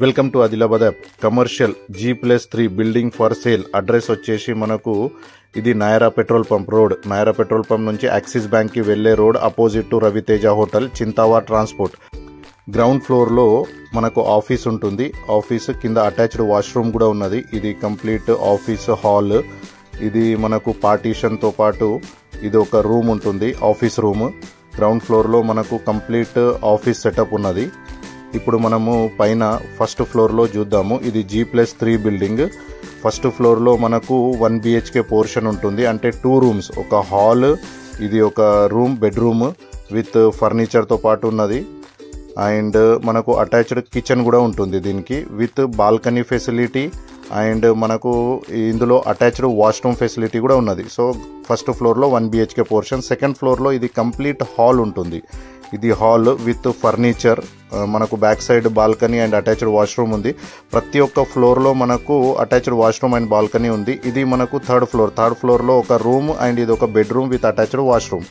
Welcome to Adilabad app. Commercial G+3 building for sale. Address వచ్చేసి మనకు ఇది Nayara petrol pump road. Nayara petrol pump నుంచి Axis bank కి వెళ్లే road, opposite to Raviteja hotel, చింతావా ట్రాన్స్పోర్ట్. గ్రౌండ్ ఫ్లోర్ లో మనకు ఆఫీస్ ఉంటుంది. ఆఫీస్ కింద అటాచ్డ్ వాష్రూమ్ కూడా ఉన్నది. ఇది కంప్లీట్ ఆఫీస్ హాల్. ఇది మనకు పార్టీషన్ తో పాటు ఇది ఒక రూమ్ ఉంటుంది, ఆఫీస్ రూమ్. గ్రౌండ్ ఫ్లోర్ లో మనకు కంప్లీట్ ఆఫీస్ సెటప్ ఉన్నది. ఇప్పుడు మనము పైన ఫస్ట్ ఫ్లోర్ లో చూద్దాము. ఇది G+3 బిల్డింగ్. ఫస్ట్ ఫ్లోర్ లో మనకు 1 BHK పోర్షన్ ఉంటుంది, అంటే 2 రూమ్స్, ఒక హాల్, ఇది ఒక రూమ్, బెడ్రూమ్ విత్ ఫర్నిచర్ తో పాటు ఉన్నది. అండ్ మనకు అటాచ్డ్ కిచెన్ కూడా ఉంటుంది దీనికి, విత్ బాల్కనీ ఫెసిలిటీ. అండ్ మనకు ఇందులో అటాచ్డ్ వాష్రూమ్ ఫెసిలిటీ కూడా ఉన్నది. సో ఫస్ట్ ఫ్లోర్ లో 1 BHK పోర్షన్. సెకండ్ ఫ్లోర్ లో ఇది కంప్లీట్ హాల్ ఉంటుంది. ఇది హాల్ విత్ ఫర్నిచర్. మనకు back side balcony and attached washroom ఉంది. ప్రతి ఒక్క ఫ్లోర్ లో మనకు అటాచ్డ్ వాష్రూమ్ అండ్ బాల్కనీ ఉంది. ఇది మనకు థర్డ్ ఫ్లోర్ లో ఒక రూమ్ అండ్ ఇది ఒక బెడ్రూమ్ విత్ అటాచ్డ్ వాష్రూమ్.